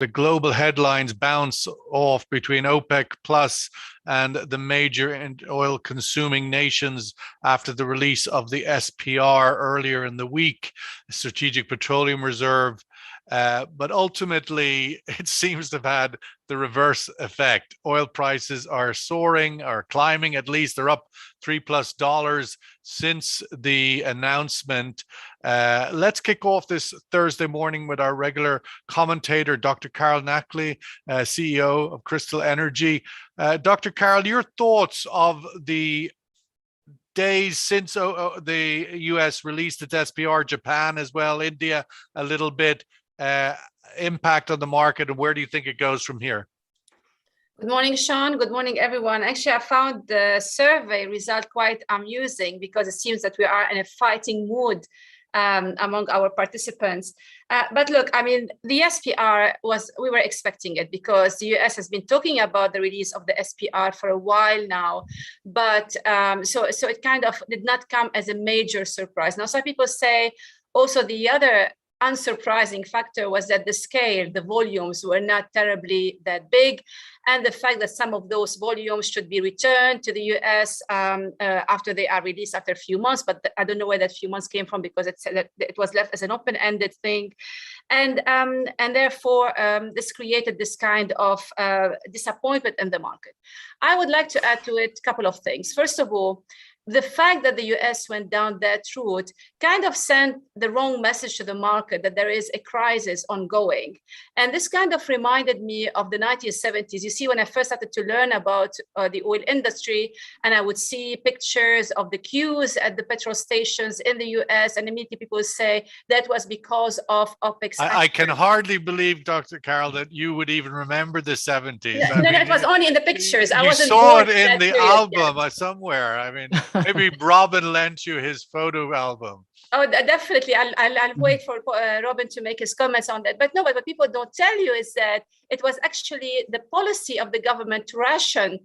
the global headlines bounce off between OPEC plus and the major oil consuming nations after the release of the SPR earlier in the week, Strategic Petroleum Reserve. But ultimately, it seems to have had the reverse effect. Oil prices are soaring, are climbing at least. They're up $3+ since the announcement. Let's kick off this Thursday morning with our regular commentator, Dr. Carol Knackley, CEO of Crystal Energy. Dr. Carol, your thoughts of the days since the US released its SPR, Japan as well, India a little bit, impact on the market, and where do you think it goes from here? Good morning, Sean. Good morning, everyone. Actually, I found the survey result quite amusing because it seems that we are in a fighting mood among our participants. But look, I mean, the SPR we were expecting it because the US has been talking about the release of the SPR for a while now. But so it kind of did not come as a major surprise. Now, some people say also the other unsurprising factor was that the scale, the volumes were not terribly that big. And the fact that some of those volumes should be returned to the US after they are released after a few months, but I don't know where that few months came from because it was left as an open-ended thing. And therefore, this created this kind of disappointment in the market. I would like to add to it a couple of things. First of all, the fact that the US went down that route kind of sent the wrong message to the market that there is a crisis ongoing. And this kind of reminded me of the 1970s. You see, when I first started to learn about the oil industry, and I would see pictures of the queues at the petrol stations in the US, and immediately people say that was because of OPEC's I can hardly believe, Dr. Carol, that you would even remember the 70s. No, it was only in the pictures. I wasn't saw it in the period, album somewhere. I mean, maybe Robin lent you his photo album. Oh, definitely. I'll wait for Robin to make his comments on that. But no, but what people don't tell you is that it was actually the policy of the government to ration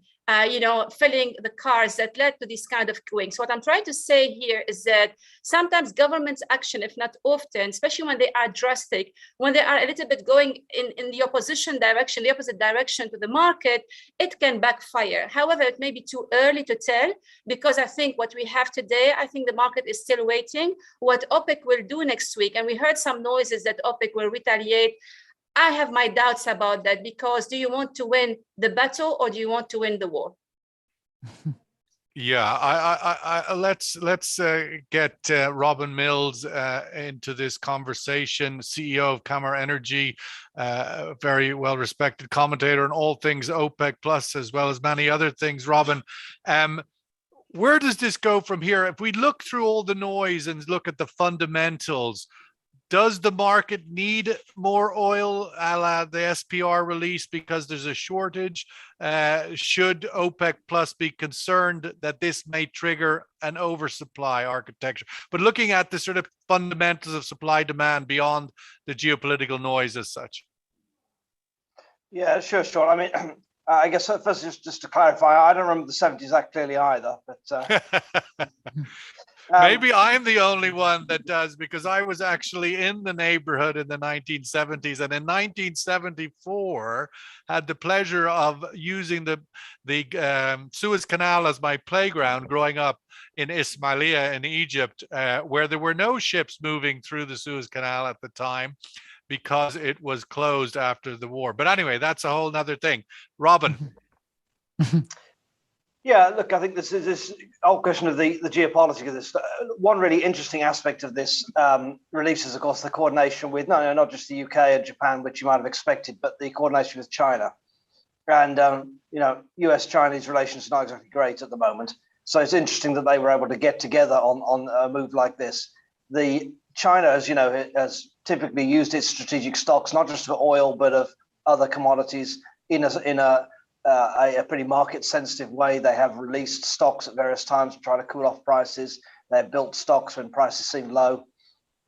filling the cars that led to this kind of queuing. So what I'm trying to say here is that sometimes government's action, if not often, especially when they are drastic, when they are a little bit going in the opposite direction to the market, it can backfire. However, it may be too early to tell because I think what we have today, I think the market is still waiting what OPEC will do next week. And we heard some noises that OPEC will retaliate. I have my doubts about that because do you want to win the battle or do you want to win the war? Yeah, let's get Robin Mills into this conversation, CEO of Camera Energy, very well-respected commentator on all things OPEC plus, as well as many other things. Robin, where does this go from here? If we look through all the noise and look at the fundamentals, does the market need more oil a la the SPR release because there's a shortage? Should OPEC plus be concerned that this may trigger an oversupply architecture? But looking at the sort of fundamentals of supply demand beyond the geopolitical noise as such. Yeah, sure. I mean, I guess first just to clarify, I don't remember the 70s that clearly either, but maybe I'm the only one that does, because I was actually in the neighborhood in the 1970s, and in 1974 had the pleasure of using the Suez Canal as my playground growing up in Ismailia in Egypt, where there were no ships moving through the Suez Canal at the time because it was closed after the war. But anyway, that's a whole nother thing. Robin. Yeah, look, I think this is this whole question of the geopolitics of this. One really interesting aspect of this release is, of course, the coordination with not just the UK and Japan, which you might have expected, but the coordination with China. And, US-Chinese relations are not exactly great at the moment. So it's interesting that they were able to get together on a move like this. China, as you know, has typically used its strategic stocks, not just for oil, but of other commodities in a pretty market-sensitive way. They have released stocks at various times to try to cool off prices. They've built stocks when prices seem low.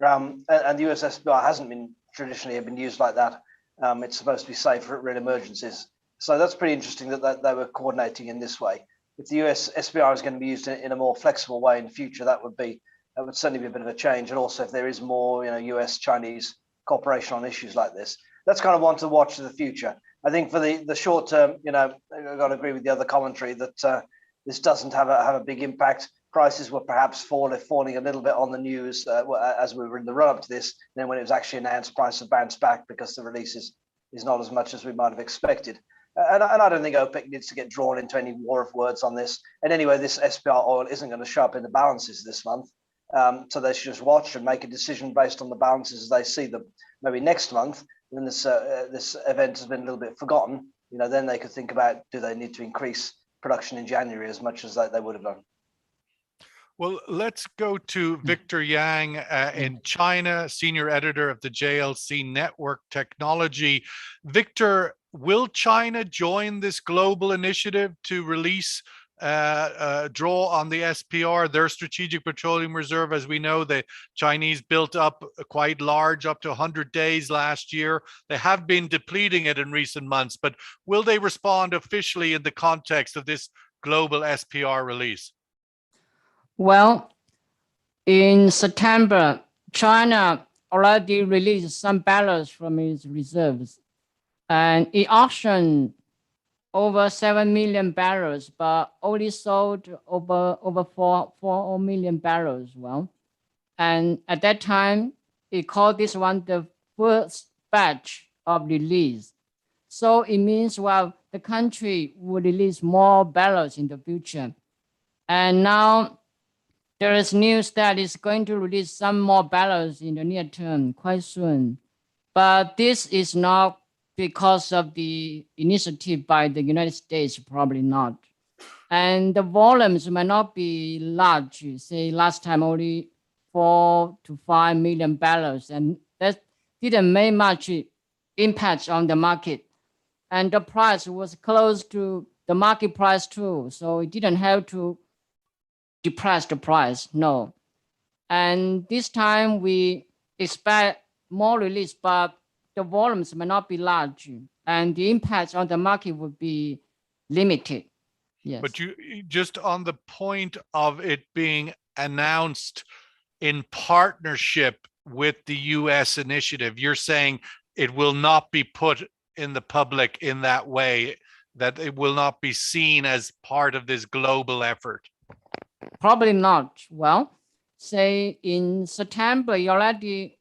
And the US SPR hasn't been traditionally been used like that. It's supposed to be safe for real emergencies. So that's pretty interesting that they were coordinating in this way. If the US SPR is going to be used in a more flexible way in the future, that would certainly be a bit of a change. And also if there is more US-Chinese cooperation on issues like this. that's kind of one to watch in the future. I think for the short term, you know, I've got to agree with the other commentary that this doesn't have a big impact. Prices were perhaps falling a little bit on the news as we were in the run-up to this. Then when it was actually announced, prices bounced back because the release is not as much as we might have expected. And I don't think OPEC needs to get drawn into any war of words on this. And anyway, this SPR oil isn't going to show up in the balances this month. So they should just watch and make a decision based on the balances as they see them. Maybe next month, when this event has been a little bit forgotten, you know, then they could think about, do they need to increase production in January as much as they would have done. Well, let's go to Victor Yang in China, senior editor of the JLC Network Technology. Victor, will China join this global initiative to release draw on the SPR, their strategic petroleum reserve? As we know, the Chinese built up quite large, up to 100 days last year. They have been depleting it in recent months, but will they respond officially in the context of this global SPR release? Well, in September, China already released some barrels from its reserves, and it auctioned over 7 million barrels, but only sold over 4 million barrels. Well, and at that time, it called this one the first batch of release. So it means, well, the country will release more barrels in the future. And now there is news that it's going to release some more barrels in the near term quite soon. But this is not because of the initiative by the United States, probably not. And the volumes might not be large. Say last time only 4 to 5 million barrels, and that didn't make much impact on the market. And the price was close to the market price too, so it didn't have to depress the price, no. And this time we expect more release, but the volumes may not be large, and the impact on the market would be limited. Yes. But you just on the point of it being announced in partnership with the US initiative, you're saying it will not be put in the public in that way, that it will not be seen as part of this global effort? Probably not. Well, say in September, you already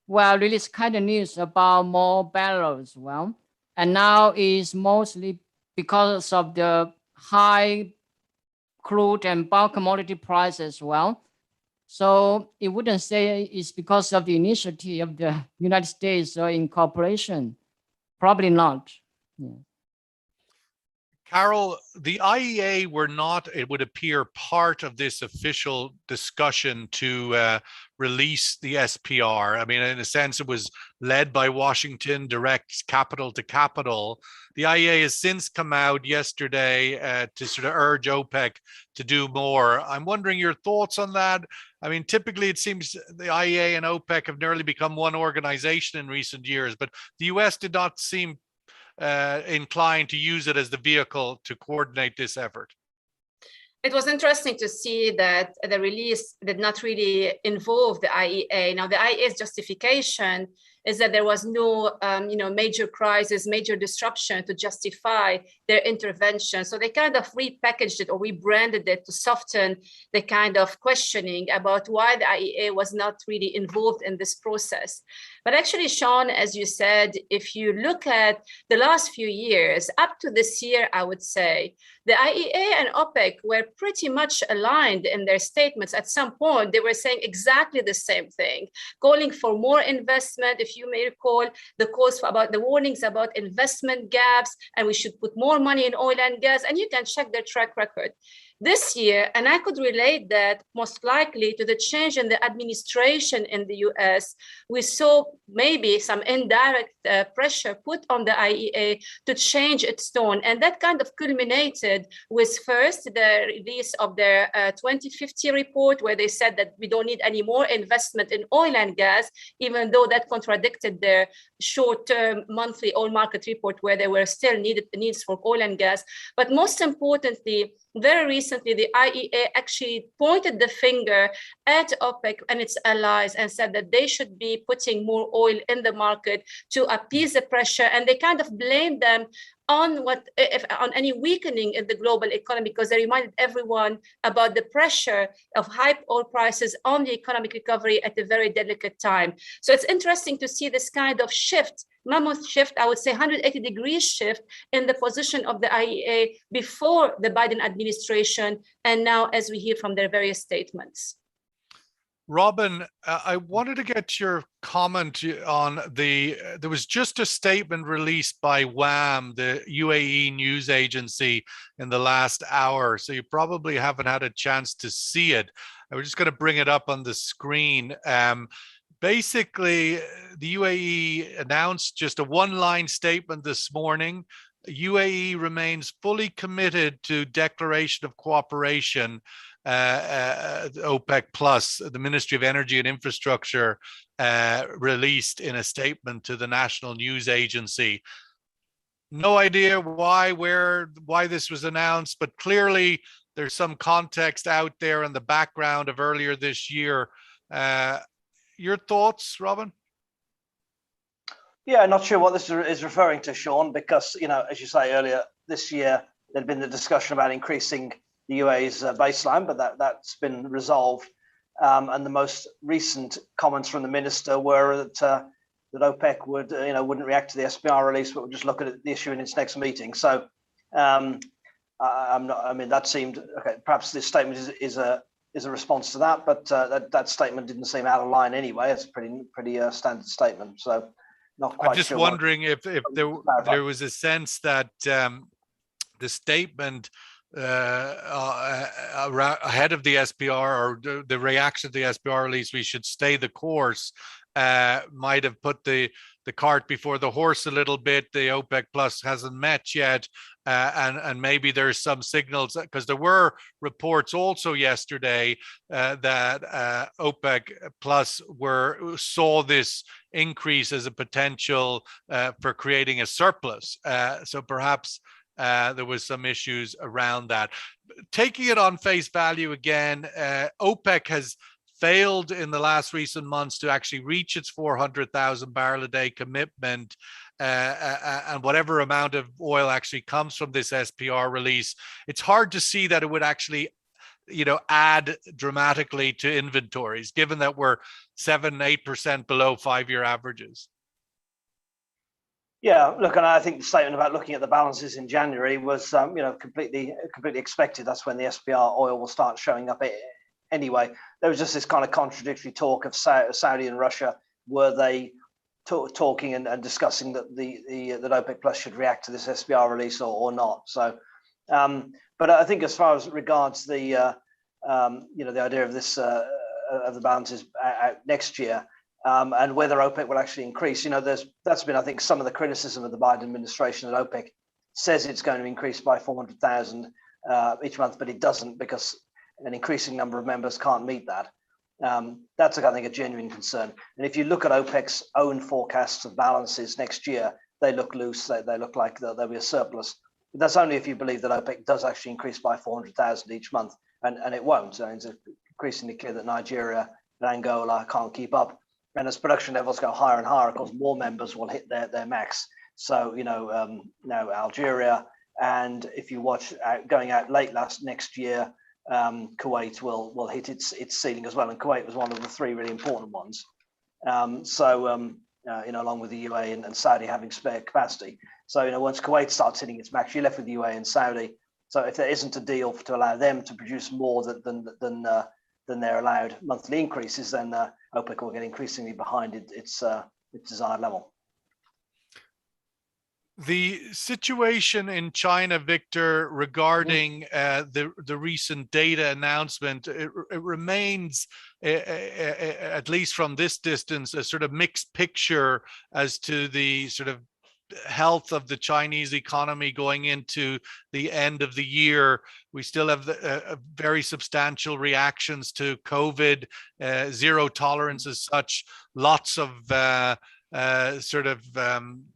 released kind of news about more barrels. Well, and now is mostly because of the high crude and bulk commodity prices. Well, so it wouldn't say it's because of the initiative of the United States or in cooperation. Probably not. Yeah. Carol, the IEA were not, it would appear, part of this official discussion to release the SPR. I mean, in a sense, it was led by Washington, direct capital to capital. The IEA has since come out yesterday to sort of urge OPEC to do more. I'm wondering your thoughts on that. I mean, typically it seems the IEA and OPEC have nearly become one organization in recent years, but the US did not seem inclined to use it as the vehicle to coordinate this effort. It was interesting to see that the release did not really involve the IEA. Now, the IEA's justification is that there was no major crisis, major disruption to justify their intervention. So they kind of repackaged it or rebranded it to soften the kind of questioning about why the IEA was not really involved in this process. But actually, Sean, as you said, if you look at the last few years, up to this year, I would say, the IEA and OPEC were pretty much aligned in their statements. At some point, they were saying exactly the same thing, calling for more investment. If you may recall, the calls about the warnings about investment gaps, and we should put more money in oil and gas, and you can check their track record. This year, and I could relate that most likely to the change in the administration in the US, we saw maybe some indirect pressure put on the IEA to change its tone. And that kind of culminated with first the release of their 2050 report, where they said that we don't need any more investment in oil and gas, even though that contradicted their short-term monthly oil market report, where there were still needs for oil and gas. But most importantly, very recently, recently the IEA actually pointed the finger at OPEC and its allies and said that they should be putting more oil in the market to appease the pressure, and they kind of blamed them on on any weakening in the global economy, because they reminded everyone about the pressure of high oil prices on the economic recovery at a very delicate time. So it's interesting to see this kind of shift, mammoth shift, I would say 180-degree shift in the position of the IEA before the Biden administration, and now as we hear from their various statements. Robin, I wanted to get your comment on there was just a statement released by WAM, the UAE news agency, in the last hour. So you probably haven't had a chance to see it. I was just going to bring it up on the screen. Basically, the UAE announced just a one-line statement this morning. UAE remains fully committed to declaration of cooperation. OPEC Plus, the Ministry of Energy and Infrastructure released in a statement to the national news agency. No idea why this was announced, but clearly there's some context out there in the background of earlier this year. Your thoughts, Robin? Yeah, not sure what this is referring to, Sean, because, as you say earlier, this year there'd been the discussion about increasing the UAE's baseline, but that's been resolved. And the most recent comments from the minister were that OPEC wouldn't react to the SPR release, but would just look at the issue in its next meeting. So that seemed okay. Perhaps this statement is a response to that, but that statement didn't seem out of line anyway. It's a pretty standard statement. So not quite. I'm just wondering if there was a sense that the statement ahead of the SPR, or the reaction to the SPR release, we should stay the course, might have put the cart before the horse a little bit. The OPEC Plus hasn't met yet, and maybe there's some signals, because there were reports also yesterday that OPEC Plus saw this increase as a potential for creating a surplus. So perhaps there was some issues around that. Taking it on face value again, OPEC has failed in the last recent months to actually reach its 400,000 barrel a day commitment, and whatever amount of oil actually comes from this SPR release, it's hard to see that it would actually add dramatically to inventories, given that we're 7-8% below 5-year averages. Yeah, look, and I think the statement about looking at the balances in January was, completely expected. That's when the SPR oil will start showing up anyway. There was just this kind of contradictory talk of Saudi and Russia. Were they talking and discussing that that OPEC Plus should react to this SPR release or not? So, but I think as far as regards the idea of this of the balances out next year. And whether OPEC will actually increase, that's been, I think, some of the criticism of the Biden administration, that OPEC says it's going to increase by 400,000 each month, but it doesn't, because an increasing number of members can't meet that. That's, I think, a genuine concern. And if you look at OPEC's own forecasts of balances next year, they look loose. They look like there'll be a surplus. But that's only if you believe that OPEC does actually increase by 400,000 each month, and it won't. So it's increasingly clear that Nigeria and Angola can't keep up. And as production levels go higher and higher, of course, more members will hit their max. So, now Algeria, and if you watch going out late next year, Kuwait will hit its ceiling as well. And Kuwait was one of the 3 really important ones. Along with the UAE and Saudi having spare capacity. So, once Kuwait starts hitting its max, you're left with the UAE and Saudi. So if there isn't a deal to allow them to produce more than their allowed monthly increases, then OPEC will get increasingly behind its desired level. The situation in China, Victor, regarding the recent data announcement, it remains, at least from this distance, a sort of mixed picture as to the sort of health of the Chinese economy going into the end of the year. We still have very substantial reactions to COVID, zero tolerance as such, lots of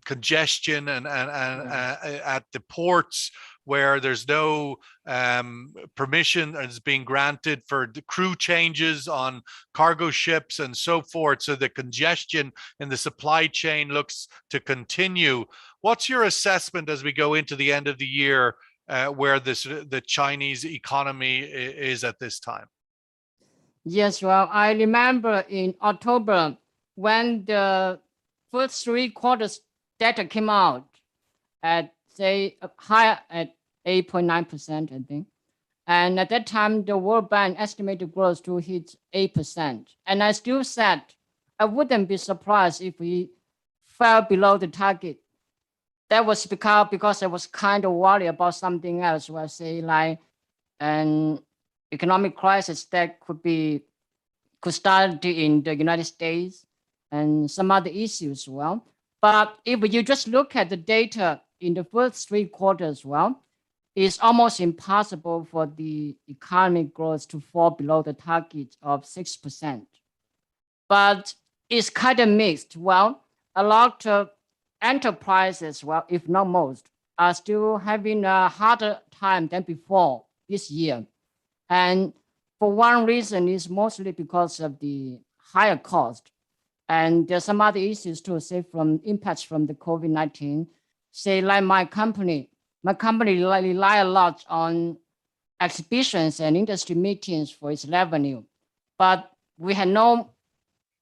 congestion and at the ports, where there's no permission is being granted for the crew changes on cargo ships and so forth. So the congestion in the supply chain looks to continue. What's your assessment as we go into the end of the year, where the Chinese economy is at this time? Yes, well, I remember in October when the first 3 quarters data came out at, say, higher at 8.9%, I think. And at that time, the World Bank estimated growth to hit 8%. And I still said, I wouldn't be surprised if we fell below the target. That was because I was kind of worried about something else, where say like an economic crisis that could start in the United States and some other issues as well. But if you just look at the data in the first 3 quarters, well, it's almost impossible for the economic growth to fall below the target of 6%. But it's kind of mixed. Well, a lot of enterprises, well, if not most, are still having a harder time than before this year. And for one reason is mostly because of the higher cost. And there's some other issues too, say from impacts from the COVID-19. Say like my company rely a lot on exhibitions and industry meetings for its revenue. But we had no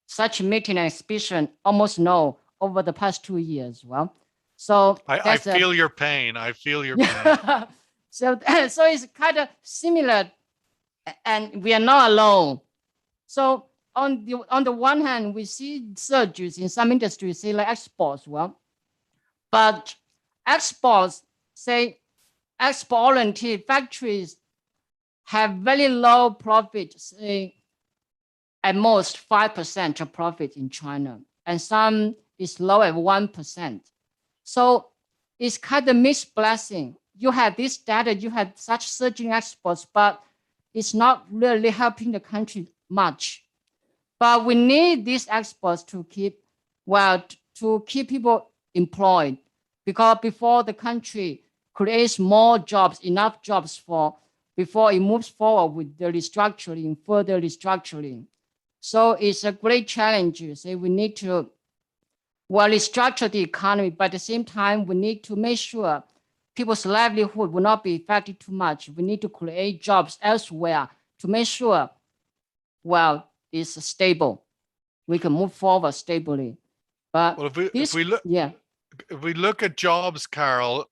such meeting and exhibition, almost no, over the past 2 years. Well, so I feel your pain. I feel your pain. So it's kind of similar, and we are not alone. So on the one hand, we see surges in some industries, say like exports, well, but exports, say export-oriented factories have very low profit, say at most 5% of profit in China, and some is low at 1%. So it's kind of mixed blessing. You have this data, you have such surging exports, but it's not really helping the country much. But we need these exports to keep people employed, because before the country creates more jobs, enough jobs before it moves forward with the restructuring, further restructuring. So it's a great challenge. Say we need to restructure the economy, but at the same time, we need to make sure people's livelihood will not be affected too much. We need to create jobs elsewhere to make sure, it's stable. We can move forward stably. But if we look at jobs, Carol,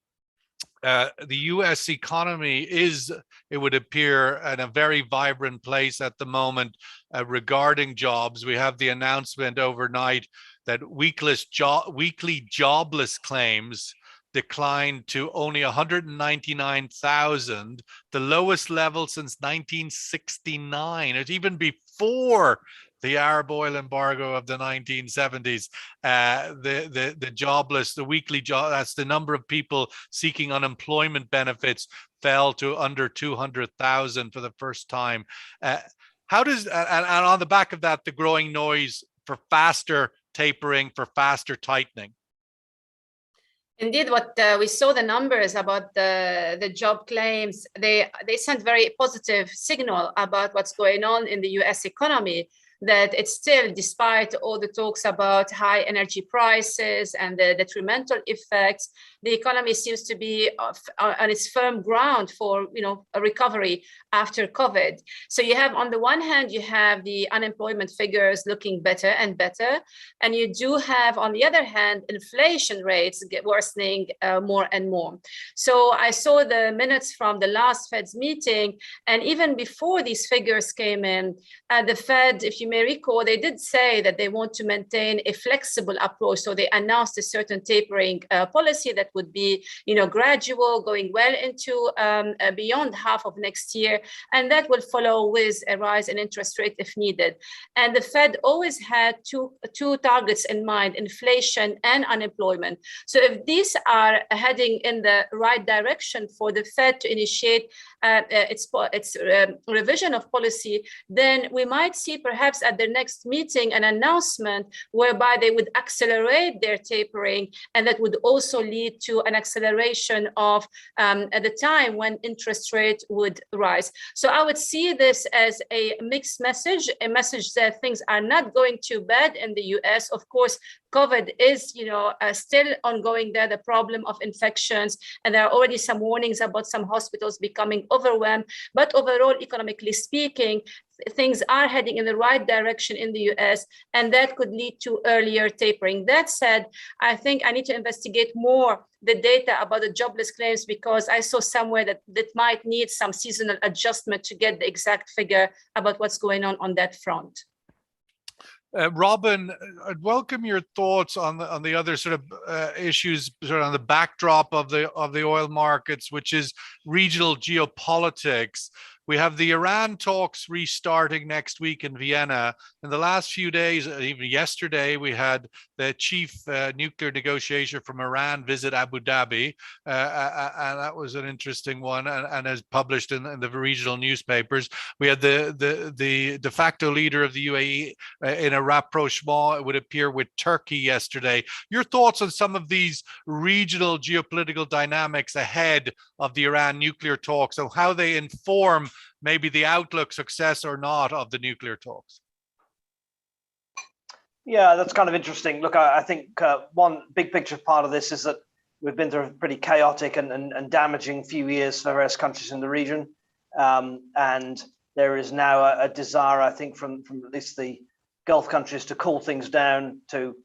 the U.S. economy is, it would appear, in a very vibrant place at the moment regarding jobs. We have the announcement overnight that weekly jobless claims declined to only 199,000, the lowest level since 1969. It's even before the Arab oil embargo of the 1970s. The jobless, the weekly job, that's the number of people seeking unemployment benefits, fell to under 200,000 for the first time. How does, and on the back of that, the growing noise for faster tapering, for faster tightening? Indeed, what we saw the numbers about the job claims, they sent very positive signal about what's going on in the US economy, that it's still, despite all the talks about high energy prices and the detrimental effects, the economy seems to be on its firm ground for a recovery after COVID. So you have, on the one hand, you have the unemployment figures looking better and better, and you do have, on the other hand, inflation rates get worsening more and more. So I saw the minutes from the last Fed's meeting, and even before these figures came in, the Fed, if you may recall, they did say that they want to maintain a flexible approach. So they announced a certain tapering policy that would be, gradual, going well into beyond half of next year, and that will follow with a rise in interest rate if needed. And the Fed always had two targets in mind: inflation and unemployment. So if these are heading in the right direction for the Fed to initiate its revision of policy, then we might see perhaps at their next meeting an announcement whereby they would accelerate their tapering, and that would also lead to an acceleration of at the time when interest rate would rise. So I would see this as a mixed message, a message that things are not going too bad in the US. Of course, COVID is, still ongoing there, the problem of infections, and there are already some warnings about some hospitals becoming overwhelmed. But overall, economically speaking, things are heading in the right direction in the US, and that could lead to earlier tapering. That said, I think I need to investigate more the data about the jobless claims, because I saw somewhere that might need some seasonal adjustment to get the exact figure about what's going on that front. Robin, I'd welcome your thoughts on the other sort of issues, sort of on the backdrop of the oil markets, which is regional geopolitics. We have the Iran talks restarting next week in Vienna. In the last few days, even yesterday, we had the chief nuclear negotiator from Iran visit Abu Dhabi, and that was an interesting one, and as published in the regional newspapers. We had the de facto leader of the UAE in a rapprochement, it would appear, with Turkey yesterday. Your thoughts on some of these regional geopolitical dynamics ahead of the Iran nuclear talks, and how they inform maybe the outlook, success or not, of the nuclear talks? Yeah, that's kind of interesting. Look, I think one big picture part of this is that we've been through a pretty chaotic and damaging few years for various countries in the region. And there is now a desire, I think, from at least the Gulf countries to cool things down, to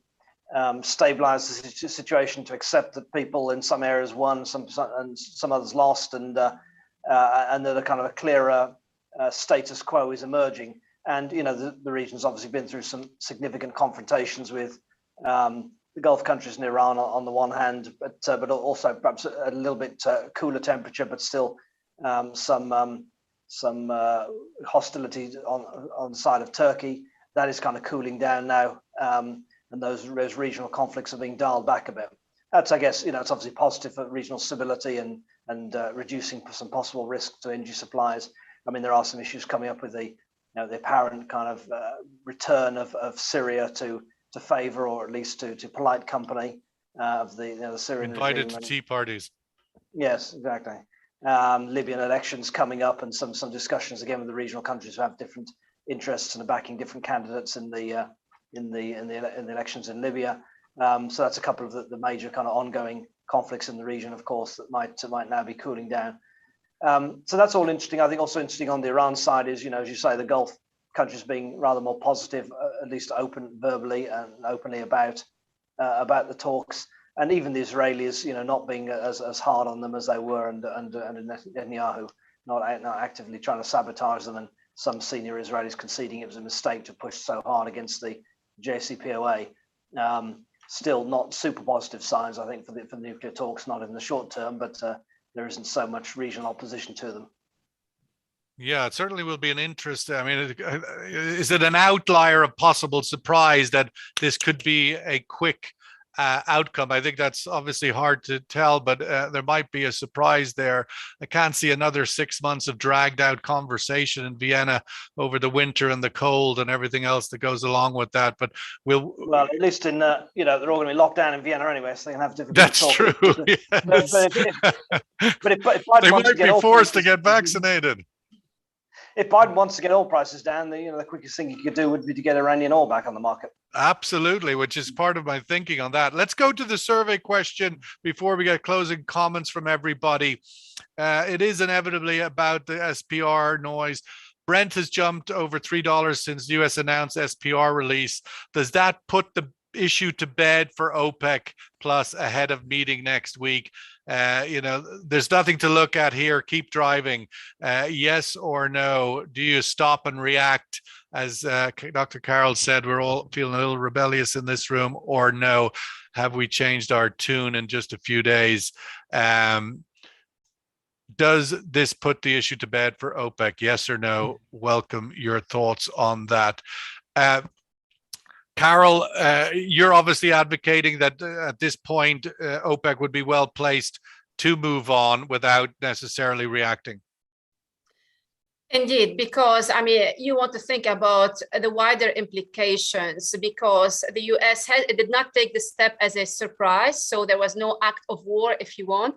stabilize the situation, to accept that people in some areas won, some others lost, and that a kind of a clearer status quo is emerging. And the region's obviously been through some significant confrontations with the Gulf countries and Iran on the one hand, but also perhaps a little bit cooler temperature, but still some hostility on the side of Turkey. That is kind of cooling down now, and those regional conflicts are being dialed back a bit. That's, I guess, it's obviously positive for regional stability and reducing some possible risk to energy supplies. I mean, there are some issues coming up with the apparent kind of return of Syria to favor, or at least to polite company of the Syrian invited regime. To tea parties. Yes, exactly. Libyan elections coming up, and some discussions again with the regional countries who have different interests and are backing different candidates in the elections in Libya. So that's a couple of the major kind of ongoing conflicts in the region, of course, that might now be cooling down. So that's all interesting. I think also interesting on the Iran side is, as you say, the Gulf countries being rather more positive, at least open verbally and openly about the talks, and even the Israelis, not being as hard on them as they were under Netanyahu, not actively trying to sabotage them, and some senior Israelis conceding it was a mistake to push so hard against the JCPOA. Still not super positive signs, I think, for the nuclear talks, not in the short term, but there isn't so much regional opposition to them. Yeah, it certainly will be an interest. I mean, is it an outlier of possible surprise that this could be a quick outcome? I think that's obviously hard to tell, but there might be a surprise there. I can't see another 6 months of dragged out conversation in Vienna over the winter and the cold and everything else that goes along with that. But well, at least in they're all going to be locked down in Vienna anyway, so they can have different. That's true. Yes. But if they might be forced to get vaccinated. If Biden wants to get oil prices down, the quickest thing he could do would be to get Iranian oil back on the market. Absolutely, which is part of my thinking on that. Let's go to the survey question before we get closing comments from everybody. It is inevitably about the SPR noise. Brent has jumped over $3 since the US announced SPR release. Does that put the issue to bed for OPEC plus ahead of meeting next week? There's nothing to look at here. Keep driving. Yes or no? Do you stop and react? As Dr. Carroll said, we're all feeling a little rebellious in this room. Or no? Have we changed our tune in just a few days? Does this put the issue to bed for OPEC? Yes or no? Welcome your thoughts on that. Carol, you're obviously advocating that at this point, OPEC would be well placed to move on without necessarily reacting. Indeed, because I mean, you want to think about the wider implications, because the US did not take the step as a surprise. So there was no act of war, if you want.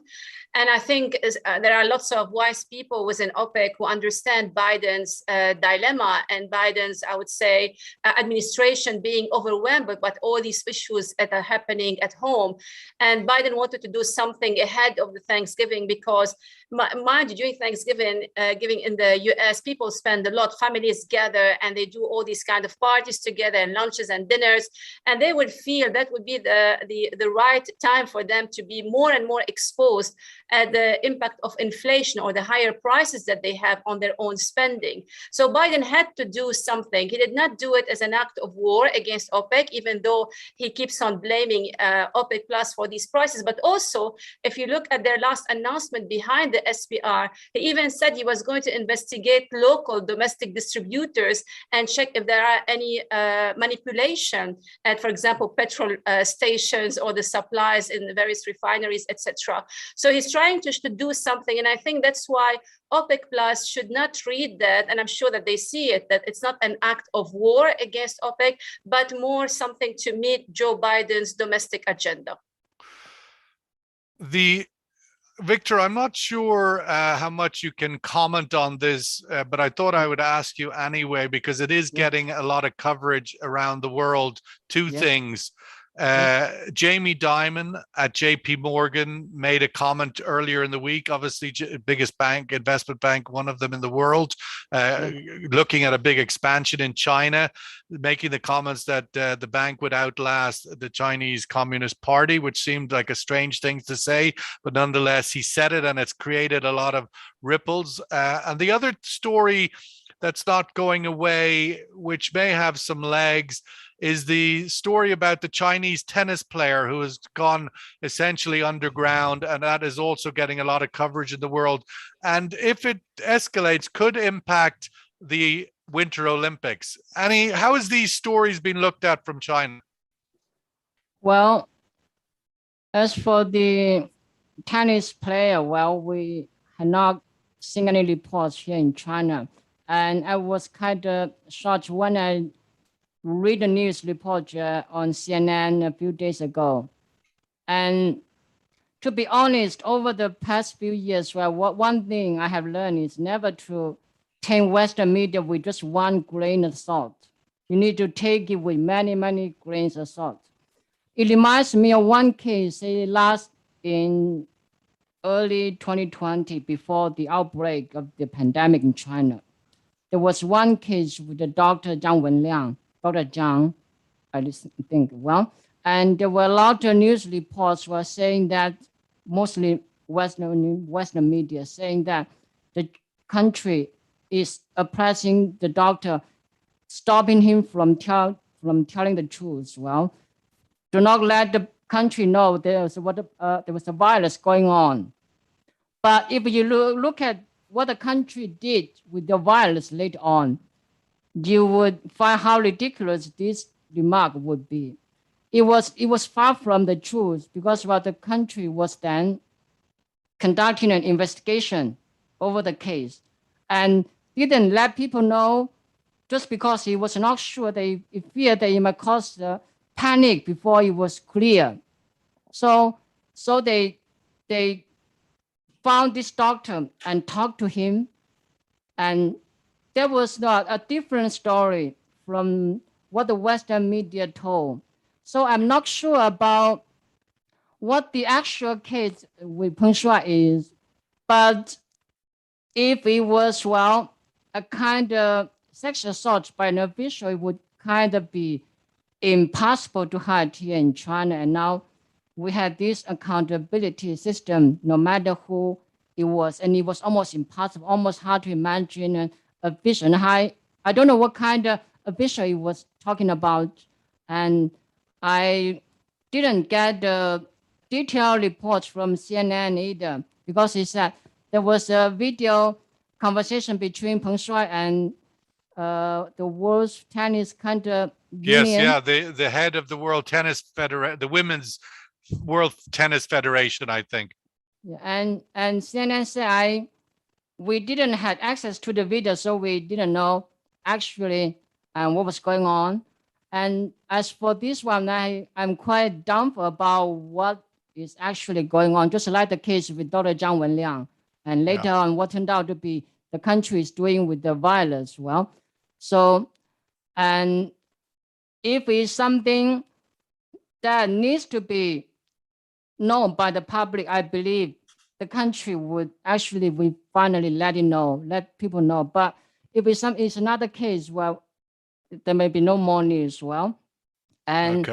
And I think there are lots of wise people within OPEC who understand Biden's dilemma and Biden's, I would say, administration being overwhelmed by all these issues that are happening at home. And Biden wanted to do something ahead of the Thanksgiving because, mind you, during Thanksgiving giving in the US, people spend a lot, families gather and they do all these kind of parties together and lunches and dinners. And they would feel that would be the right time for them to be more and more exposed at the impact of inflation or the higher prices that they have on their own spending. So Biden had to do something. He did not do it as an act of war against OPEC, even though he keeps on blaming OPEC Plus for these prices. But also, if you look at their last announcement behind the SPR, he even said he was going to investigate local domestic distributors and check if there are any manipulation at, for example, petrol stations or the supplies in the various refineries, etc. So he's trying to do something. And I think that's why OPEC Plus should not read that, and I'm sure that they see it, that it's not an act of war against OPEC, but more something to meet Joe Biden's domestic agenda. Victor, I'm not sure how much you can comment on this, but I thought I would ask you anyway, because it is getting a lot of coverage around the world. Two things. Jamie Dimon at JP Morgan made a comment earlier in the week, obviously biggest bank, investment bank, one of them in the world, looking at a big expansion in China, making the comments that the bank would outlast the Chinese Communist Party, which seemed like a strange thing to say, but nonetheless, he said it, and it's created a lot of ripples. And the other story that's not going away, which may have some legs, is the story about the Chinese tennis player who has gone essentially underground, and that is also getting a lot of coverage in the world. And if it escalates, could impact the Winter Olympics. Annie, how has these stories been looked at from China? Well, as for the tennis player, well, we have not seen any reports here in China. And I was kind of shocked when I read the news report on CNN a few days ago. And to be honest, over the past few years, well, one thing I have learned is never to take Western media with just one grain of salt. You need to take it with many, many grains of salt. It reminds me of one case last in early 2020, before the outbreak of the pandemic in China. There was one case with the Dr. Zhang Wenliang, Dr. Zhang, I think, well, and there were a lot of news reports were saying that, mostly Western media, saying that the country is oppressing the doctor, stopping him from telling the truth. Well, do not let the country know there was a virus going on. But if you look at what the country did with the virus later on, you would find how ridiculous this remark would be. It was far from the truth, because the country was then conducting an investigation over the case and didn't let people know, just because he was not sure. They feared that it might cause panic before it was clear. So they found this doctor and talked to him, and there was not a different story from what the Western media told. So I'm not sure about what the actual case with Peng Shuai is, but if it was, well, a kind of sexual assault by an official, it would kind of be impossible to hide here in China. And now we have this accountability system, no matter who it was, and it was almost impossible, almost hard to imagine an official. And I don't know what kind of official he was talking about, and I didn't get the detailed reports from CNN either, because he said there was a video conversation between Peng Shuai and the world's tennis kind of union. Yes, yeah, the head of the World Tennis Federation, the Women's World Tennis Federation, I think. Yeah, and CNN said, we didn't have access to the video, so we didn't know actually what was going on. And as for this one, I'm quite doubtful about what is actually going on, just like the case with Dr. Zhang Wenliang. And later on, what turned out to be the country is doing with the virus. Well, so, and if it's something that needs to be known by the public, I believe the country would actually finally let people know. But if it's another case, well, there may be no more news. Well, and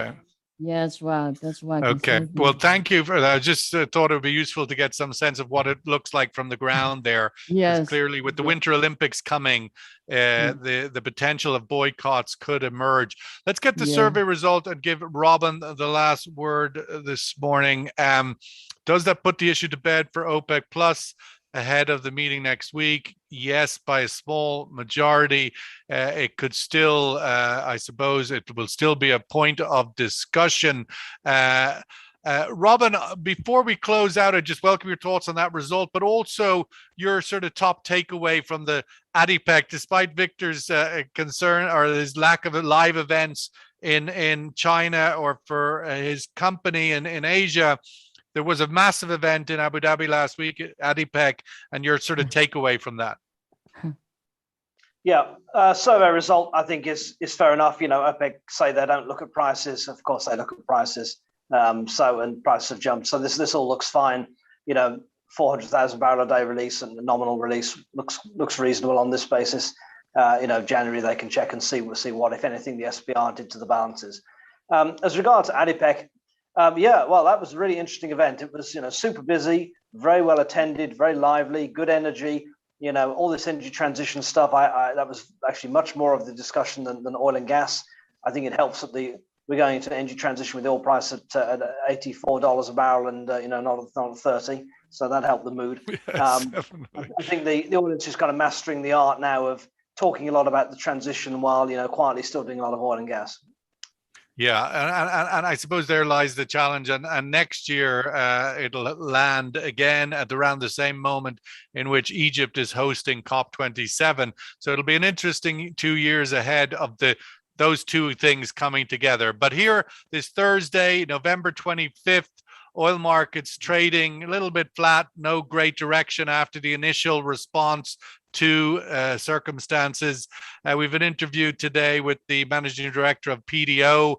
yes, well, that's why. Okay. Well, thank you for that. I just thought it would be useful to get some sense of what it looks like from the ground there. Yes. Clearly, with the Winter Olympics coming, the potential of boycotts could emerge. Let's get the survey result and give Robin the last word this morning. Does that put the issue to bed for OPEC Plus ahead of the meeting next week? Yes, by a small majority. It could still, I suppose, it will still be a point of discussion. Robin, before we close out, I just welcome your thoughts on that result, but also your sort of top takeaway from the ADIPEC, despite Victor's concern or his lack of live events in China or for his company in Asia. There was a massive event in Abu Dhabi last week at ADIPEC, and your sort of takeaway from that. Yeah, survey result I think is fair enough. You know, OPEC say they don't look at prices. Of course, they look at prices. And prices have jumped. So this all looks fine. You know, 400,000 barrel a day release and the nominal release looks reasonable on this basis. You know, January they can check and see what, if anything, the SPR did to the balances. As regards to ADIPEC. Yeah, well, that was a really interesting event. It was, you know, super busy, very well attended, very lively, good energy. You know, all this energy transition stuff. That was actually much more of the discussion than oil and gas. I think it helps that we're going into energy transition with the oil price at $84 a barrel, and you know, not 30. So that helped the mood. Yes, I think the audience is kind of mastering the art now of talking a lot about the transition while, you know, quietly still doing a lot of oil and gas. Yeah, and I suppose there lies the challenge. And next year it'll land again at around the same moment in which Egypt is hosting COP27. So it'll be an interesting 2 years ahead of those two things coming together. But here, this Thursday, November 25th, oil markets trading a little bit flat, no great direction after the initial response to circumstances. We've an interview today with the managing director of PDO,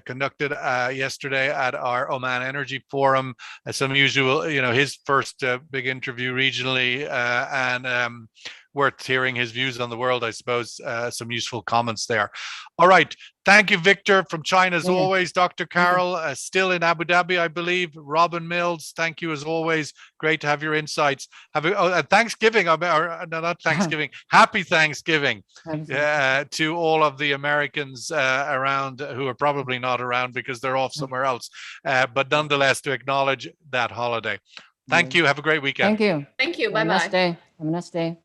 conducted yesterday at our Oman Energy Forum. Some usual, you know, his first big interview regionally, and worth hearing his views on the world, I suppose. Some useful comments there. All right. Thank you, Victor, from China, as always. Dr. Carroll, still in Abu Dhabi, I believe. Robin Mills, thank you as always. Great to have your insights. Thanksgiving, not Thanksgiving, happy Thanksgiving to all of the Americans around who are probably not around because they're off somewhere else. But nonetheless, to acknowledge that holiday. Thank you. Have a great weekend. Thank you. Thank you. Bye-bye. Have a nice day. Have a nice day.